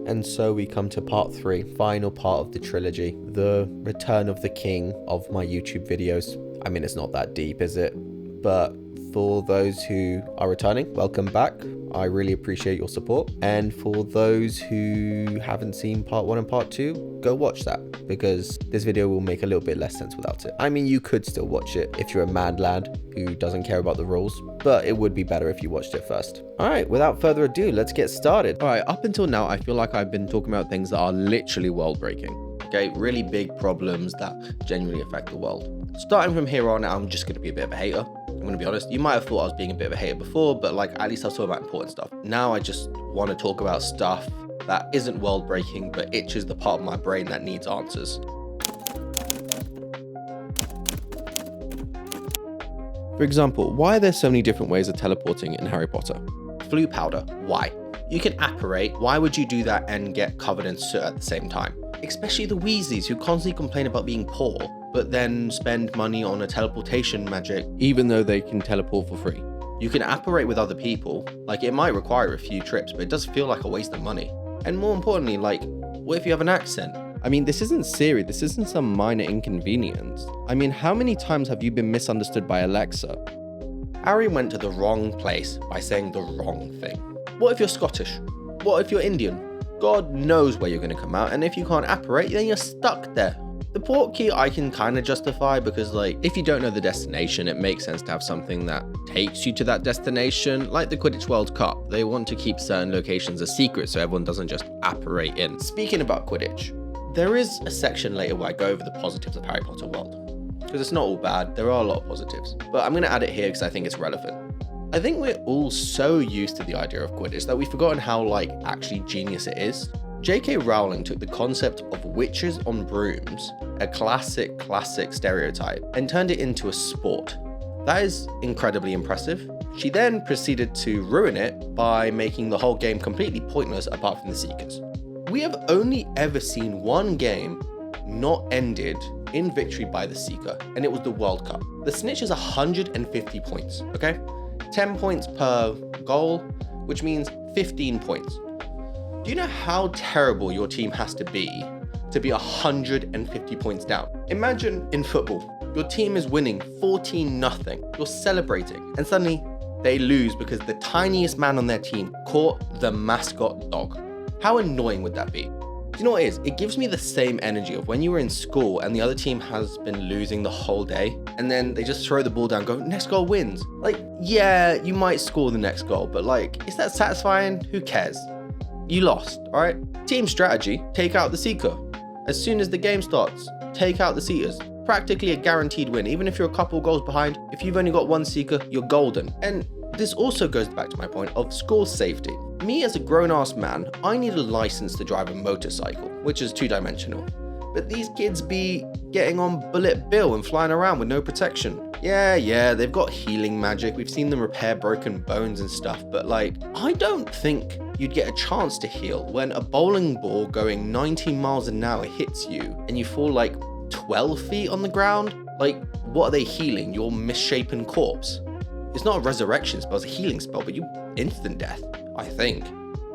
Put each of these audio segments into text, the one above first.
And so we come to part 3, final part of the trilogy, the return of the king of my YouTube videos. I mean, it's not that deep, is it? But for those who are returning, welcome back. I really appreciate your support. And for those who haven't seen part 1 and part 2, go watch that, because this video will make a little bit less sense without it. I mean, you could still watch it if you're a mad lad who doesn't care about the rules, but it would be better if you watched it first. All right, without further ado, let's get started. All right, up until now, I feel like I've been talking about things that are literally world-breaking. Okay, really big problems that genuinely affect the world. Starting from here on, I'm just going to be a bit of a hater. I'm going to be honest. You might have thought I was being a bit of a hater before, but like at least I was talking about important stuff. Now I just want to talk about stuff that isn't world-breaking, but itches the part of my brain that needs answers. For example, why are there so many different ways of teleporting in Harry Potter? Flue powder, why? You can apparate, why would you do that and get covered in soot at the same time? Especially the Weasleys, who constantly complain about being poor, but then spend money on a teleportation magic, even though they can teleport for free. You can apparate with other people, like it might require a few trips, but it does feel like a waste of money. And more importantly, like, what if you have an accent? I mean, this isn't Siri, this isn't some minor inconvenience. I mean, how many times have you been misunderstood by Alexa? Harry went to the wrong place by saying the wrong thing. What if you're Scottish? What if you're Indian? God knows where you're going to come out, and if you can't apparate, then you're stuck there. The port key I can kind of justify because, like, if you don't know the destination, it makes sense to have something that takes you to that destination, like the Quidditch World Cup. They want to keep certain locations a secret so everyone doesn't just apparate in. Speaking about Quidditch, there is a section later where I go over the positives of Harry Potter World, because it's not all bad, there are a lot of positives, but I'm going to add it here because I think it's relevant. I think we're all so used to the idea of Quidditch that we've forgotten how, like, actually genius it is. J.K. Rowling took the concept of witches on brooms, a classic stereotype, and turned it into a sport. That is incredibly impressive. She then proceeded to ruin it by making the whole game completely pointless apart from the Seekers. We have only ever seen one game not ended in victory by the Seeker, and it was the World Cup. The snitch is 150 points, okay? 10 points per goal, which means 15 points. Do you know how terrible your team has to be 150 points down? Imagine in football, your team is winning 14-0, you're celebrating, and suddenly they lose because the tiniest man on their team caught the mascot dog. How annoying would that be? Do you know what it is? It gives me the same energy of when you were in school and the other team has been losing the whole day, and then they just throw the ball down, go, next goal wins. Like, yeah, you might score the next goal, but like, is that satisfying? Who cares? You lost, all right? Team strategy, take out the Seeker. As soon as the game starts, take out the Seekers. Practically a guaranteed win. Even if you're a couple goals behind, if you've only got one Seeker, you're golden. And this also goes back to my point of school safety. Me as a grown-ass man, I need a license to drive a motorcycle, which is 2-dimensional. But these kids be getting on Bullet Bill and flying around with no protection. Yeah, they've got healing magic. We've seen them repair broken bones and stuff, but like, I don't think you'd get a chance to heal when a bowling ball going 19 miles an hour hits you and you fall like 12 feet on the ground. Like, what are they healing? Your misshapen corpse? It's not a resurrection spell, it's a healing spell, but you instant death, I think.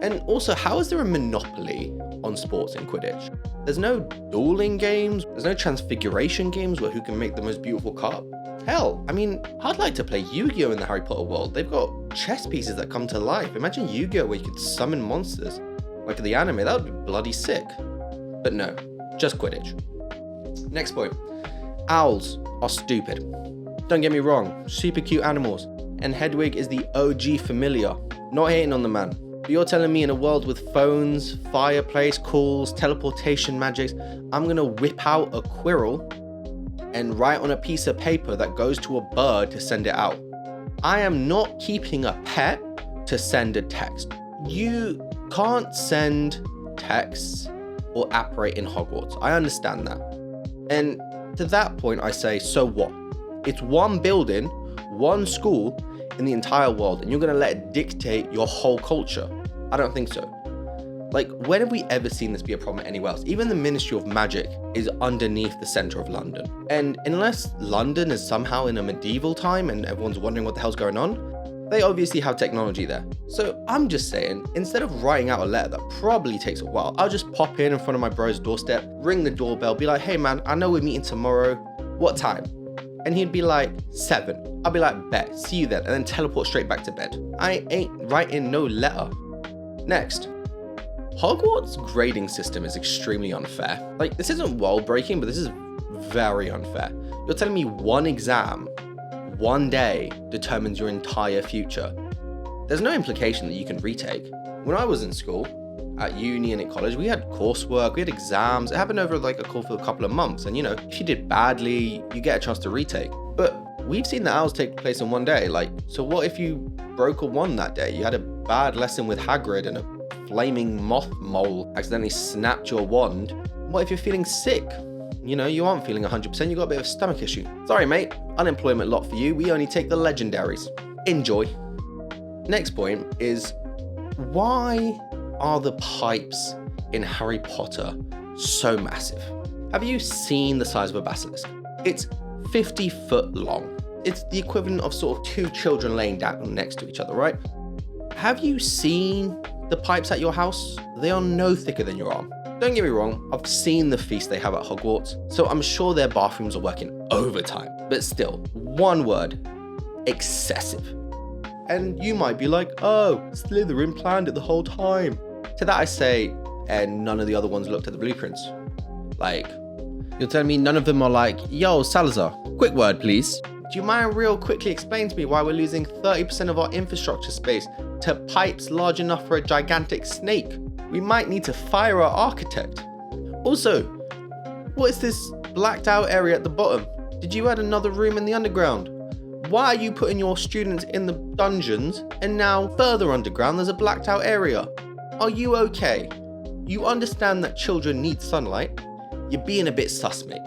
And also, how is there a monopoly on sports in Quidditch? There's no dueling games, there's no transfiguration games where who can make the most beautiful cup. Hell, I mean, I'd like to play Yu-Gi-Oh in the Harry Potter world. They've got chess pieces that come to life. Imagine Yu-Gi-Oh where you could summon monsters. Like the anime, that would be bloody sick. But no, just Quidditch. Next point. Owls are stupid. Don't get me wrong, super cute animals. And Hedwig is the OG familiar. Not hating on the man. But you're telling me in a world with phones, fireplace, calls, teleportation magics, I'm gonna whip out a Quirrell and write on a piece of paper that goes to a bird to send it out. I am not keeping a pet to send a text. You can't send texts or apparate in Hogwarts. I understand that. And to that point, I say, so what? It's one building, one school in the entire world, and you're gonna let it dictate your whole culture? I don't think so. Like, when have we ever seen this be a problem anywhere else? Even the Ministry of Magic is underneath the center of London. And unless London is somehow in a medieval time and everyone's wondering what the hell's going on, They obviously have technology there. So I'm just saying, instead of writing out a letter that probably takes a while, I'll just pop in front of my bro's doorstep, ring the doorbell, be like, hey man, I know we're meeting tomorrow. What time? And he'd be like, 7. I'll be like, bet, see you then, and then teleport straight back to bed. I ain't writing no letter. Next. Hogwarts' grading system is extremely unfair. Like, this isn't world breaking, but this is very unfair. You're telling me one exam, one day, determines your entire future. There's no implication that you can retake. When I was in school, at uni and at college, we had coursework, we had exams. It happened over like a course for a couple of months. And if you did badly, you get a chance to retake. But we've seen the owls take place in one day. Like, so what if you broke a 1 that day? You had a bad lesson with Hagrid and a flaming moth mole accidentally snapped your wand. What if you're feeling sick? You aren't feeling 100%, you got a bit of a stomach issue. Sorry mate, unemployment lot for you, we only take the legendaries. Enjoy. Next point is, why are the pipes in Harry Potter so massive? Have you seen the size of a basilisk? It's 50 foot long. It's the equivalent of sort of 2 children laying down next to each other, right? Have you seen the pipes at your house? They are no thicker than your arm. Don't get me wrong, I've seen the feast they have at Hogwarts, so I'm sure their bathrooms are working overtime. But still, one word, excessive. And you might be like, oh, Slytherin planned it the whole time. To that I say, and none of the other ones looked at the blueprints. Like, you're telling me none of them are like, yo, Salazar, quick word please. Do you mind real quickly explain to me why we're losing 30% of our infrastructure space to pipes large enough for a gigantic snake? We might need to fire our architect. Also, what is this blacked out area at the bottom? Did you add another room in the underground? Why are you putting your students in the dungeons and now further underground there's a blacked out area? Are you okay? You understand that children need sunlight? You're being a bit sus, mate.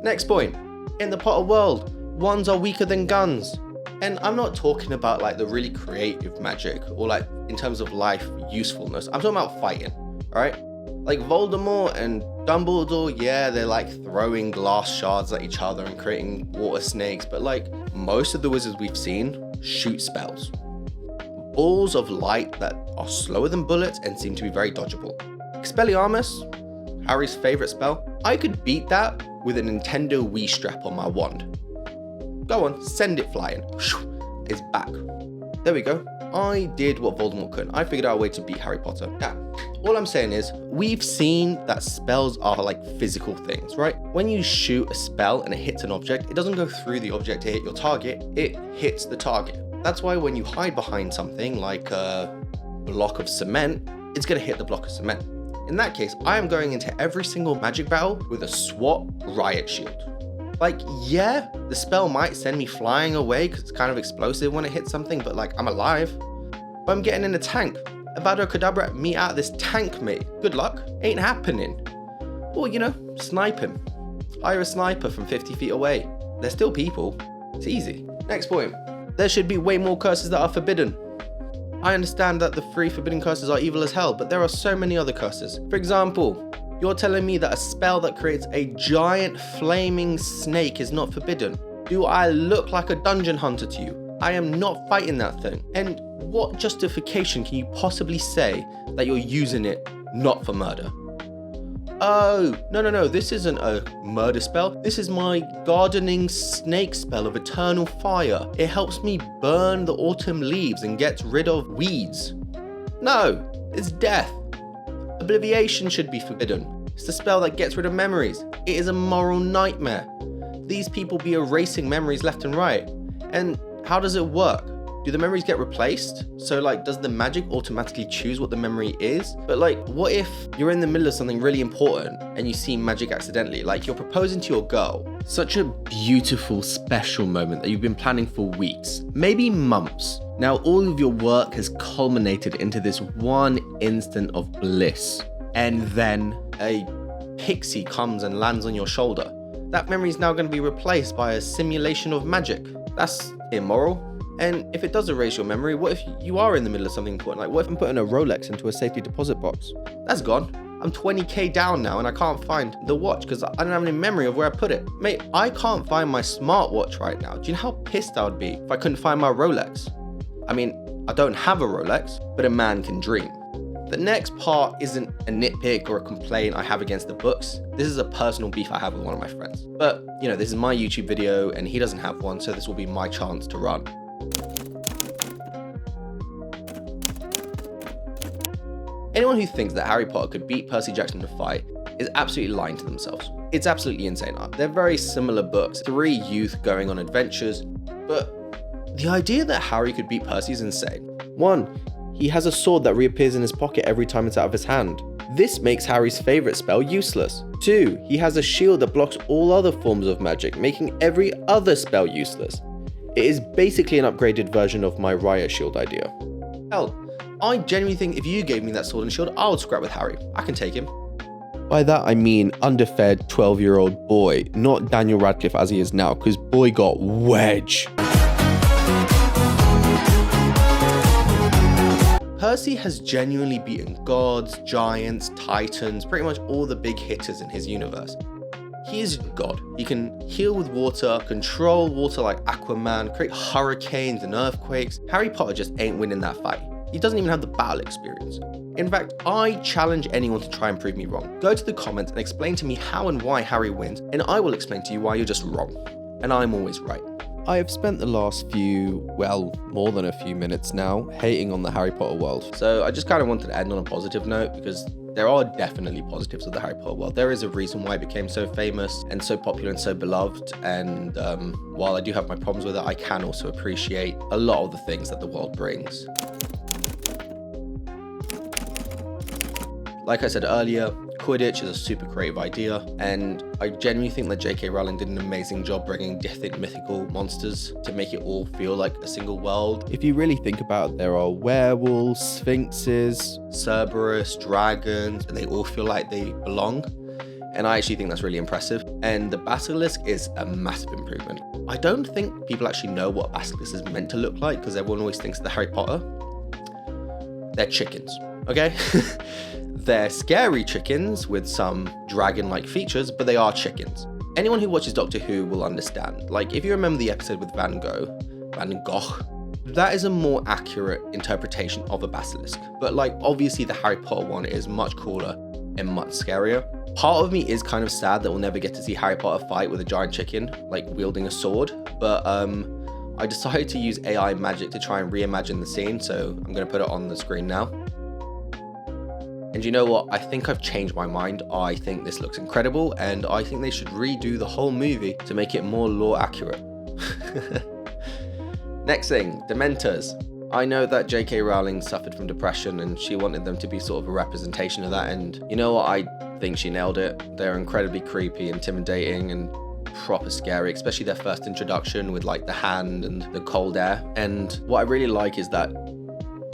Next point. In the Potter world, wands are weaker than guns. And I'm not talking about like the really creative magic or like in terms of life usefulness. I'm talking about fighting, alright? Like Voldemort and Dumbledore, yeah, they're like throwing glass shards at each other and creating water snakes, but like most of the wizards we've seen shoot spells. Balls of light that are slower than bullets and seem to be very dodgeable. Expelliarmus, Harry's favorite spell, I could beat that with a Nintendo Wii strap on my wand. Go on, send it flying. It's back. There we go. I did what Voldemort couldn't. I figured out a way to beat Harry Potter. Now, all I'm saying is, we've seen that spells are like physical things, right? When you shoot a spell and it hits an object, it doesn't go through the object to hit your target, it hits the target. That's why when you hide behind something like a block of cement, it's gonna hit the block of cement. In that case, I am going into every single magic battle with a SWAT riot shield. Like, yeah, the spell might send me flying away because it's kind of explosive when it hits something, but like, I'm alive. But I'm getting in a tank. Avada Kedavra, me out of this tank, mate. Good luck. Ain't happening. Or, snipe him. Hire a sniper from 50 feet away. They're still people. It's easy. Next point. There should be way more curses that are forbidden. I understand that the 3 forbidden curses are evil as hell, but there are so many other curses. For example, you're telling me that a spell that creates a giant flaming snake is not forbidden? Do I look like a dungeon hunter to you? I am not fighting that thing. And what justification can you possibly say that you're using it not for murder? Oh, no, this isn't a murder spell. This is my gardening snake spell of eternal fire. It helps me burn the autumn leaves and gets rid of weeds. No, it's death. Obliviation should be forbidden. It's the spell that gets rid of memories. It is a moral nightmare. These people be erasing memories left and right. And how does it work? Do the memories get replaced? So like, does the magic automatically choose what the memory is? But like, what if you're in the middle of something really important and you see magic accidentally? Like, you're proposing to your girl. Such a beautiful, special moment that you've been planning for weeks, maybe months. Now all of your work has culminated into this one instant of bliss. And then a pixie comes and lands on your shoulder. That memory is now going to be replaced by a simulation of magic. That's immoral. And if it does erase your memory, what if you are in the middle of something important? Like, what if I'm putting a Rolex into a safety deposit box? That's gone. I'm 20k down now and I can't find the watch because I don't have any memory of where I put it. Mate, I can't find my smartwatch right now. Do you know how pissed I would be if I couldn't find my Rolex? I mean, I don't have a Rolex, but a man can dream. The next part isn't a nitpick or a complaint I have against the books. This is a personal beef I have with one of my friends. But, this is my YouTube video and he doesn't have one, so this will be my chance to run. Anyone who thinks that Harry Potter could beat Percy Jackson in a fight is absolutely lying to themselves. It's absolutely insane. They're very similar books, 3 youth going on adventures, but the idea that Harry could beat Percy is insane. 1. He has a sword that reappears in his pocket every time it's out of his hand. This makes Harry's favourite spell useless. 2. He has a shield that blocks all other forms of magic, making every other spell useless. It is basically an upgraded version of my riot shield idea. Hell, I genuinely think if you gave me that sword and shield, I would scrap with Harry. I can take him. By that I mean underfed 12-year-old boy, not Daniel Radcliffe as he is now, because boy got wedge. Percy has genuinely beaten gods, giants, titans, pretty much all the big hitters in his universe. He is God. He can heal with water, control water like Aquaman, create hurricanes and earthquakes. Harry Potter just ain't winning that fight. He doesn't even have the battle experience. In fact, I challenge anyone to try and prove me wrong. Go to the comments and explain to me how and why Harry wins, and I will explain to you why you're just wrong. And I'm always right. I have spent the last more than a few minutes now, hating on the Harry Potter world. So I just kind of wanted to end on a positive note, because there are definitely positives of the Harry Potter world. There is a reason why it became so famous and so popular and so beloved. And while I do have my problems with it, I can also appreciate a lot of the things that the world brings. Like I said earlier, Quidditch is a super creative idea, and I genuinely think that J.K. Rowling did an amazing job bringing different mythical monsters to make it all feel like a single world. If you really think about it, there are werewolves, sphinxes, Cerberus, dragons, and they all feel like they belong. And I actually think that's really impressive. And the basilisk is a massive improvement. I don't think people actually know what a basilisk is meant to look like, because everyone always thinks they're Harry Potter. They're chickens, okay? They're scary chickens with some dragon-like features, but they are chickens. Anyone who watches Doctor Who will understand. Like, if you remember the episode with Van Gogh, that is a more accurate interpretation of a basilisk. But like, obviously the Harry Potter one is much cooler and much scarier. Part of me is kind of sad that we'll never get to see Harry Potter fight with a giant chicken, like wielding a sword. But I decided to use AI magic to try and reimagine the scene, so I'm going to put it on the screen now. And you know what? I think I've changed my mind. I think this looks incredible, and I think they should redo the whole movie to make it more lore accurate. Next thing, Dementors. I know that J.K. Rowling suffered from depression and she wanted them to be sort of a representation of that, and you know what? I think she nailed it. They're incredibly creepy, intimidating, and proper scary, especially their first introduction with like the hand and the cold air. And what I really like is that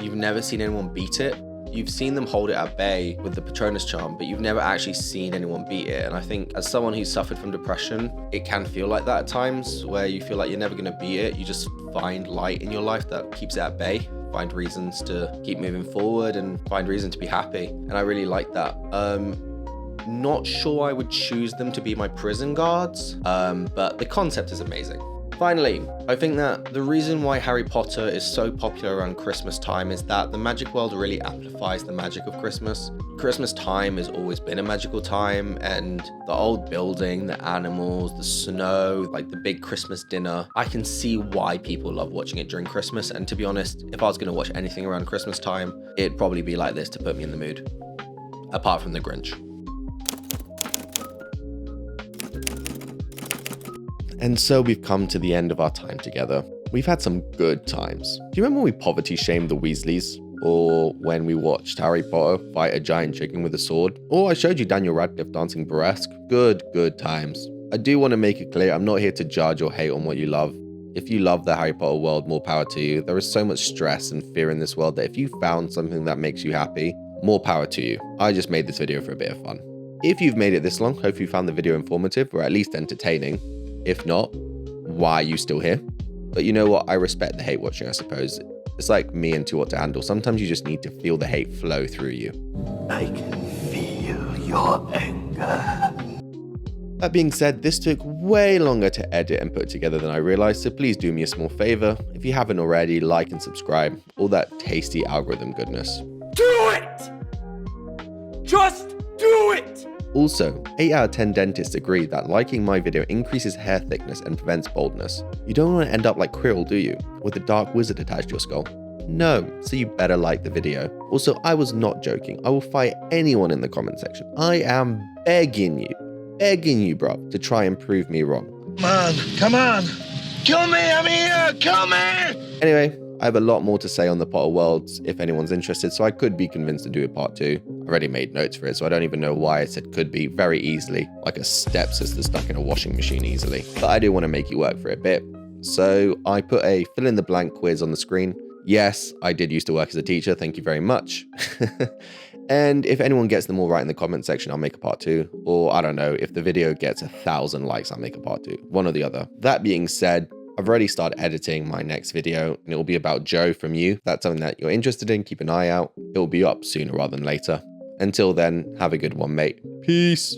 you've never seen anyone beat it. You've seen them hold it at bay with the Patronus charm, but you've never actually seen anyone beat it. And I think as someone who's suffered from depression, it can feel like that at times, where you feel like you're never going to beat it. You just find light in your life that keeps it at bay, find reasons to keep moving forward and find reason to be happy. And I really like that. Not sure I would choose them to be my prison guards, but the concept is amazing. Finally, I think that the reason why Harry Potter is so popular around Christmas time is that the magic world really amplifies the magic of Christmas. Christmas time has always been a magical time, and the old building, the animals, the snow, like the big Christmas dinner, I can see why people love watching it during Christmas. And to be honest, if I was going to watch anything around Christmas time, it'd probably be like this to put me in the mood, apart from The Grinch. And so we've come to the end of our time together. We've had some good times. Do you remember when we poverty shamed the Weasleys? Or when we watched Harry Potter fight a giant chicken with a sword? Or I showed you Daniel Radcliffe dancing burlesque? Good times. I do want to make it clear, I'm not here to judge or hate on what you love. If you love the Harry Potter world, more power to you. There is so much stress and fear in this world that if you found something that makes you happy, more power to you. I just made this video for a bit of fun. If you've made it this long, hopefully you found the video informative or at least entertaining. If not, why are you still here? But you know what? I respect the hate watching, I suppose. It's like me and Too Hot to Handle. Sometimes you just need to feel the hate flow through you. I can feel your anger. That being said, this took way longer to edit and put together than I realized, so please do me a small favor. If you haven't already, like and subscribe, all that tasty algorithm goodness. Do it! Just do it! Also, 8 out of 10 dentists agree that liking my video increases hair thickness and prevents baldness. You don't want to end up like Krill, do you? With a dark wizard attached to your skull. No, so you better like the video. Also, I was not joking. I will fight anyone in the comment section. I am begging you, bro, to try and prove me wrong. Come on. Kill me, I'm here, kill me! Anyway, I have a lot more to say on the Potter Worlds if anyone's interested, so I could be convinced to do a part 2. I already made notes for it, so I don't even know why I said could be very easily, like a stepsister stuck in a washing machine easily. But I do want to make you work for it a bit. So I put a fill in the blank quiz on the screen. Yes, I did used to work as a teacher, thank you very much. And if anyone gets them all right in the comment section, I'll make a part 2. Or I don't know, if the video gets 1,000 likes, I'll make a part 2. One or the other. That being said, I've already started editing my next video, and it will be about Joe from you. If that's something that you're interested in, keep an eye out. It will be up sooner rather than later. Until then, have a good one, mate. Peace.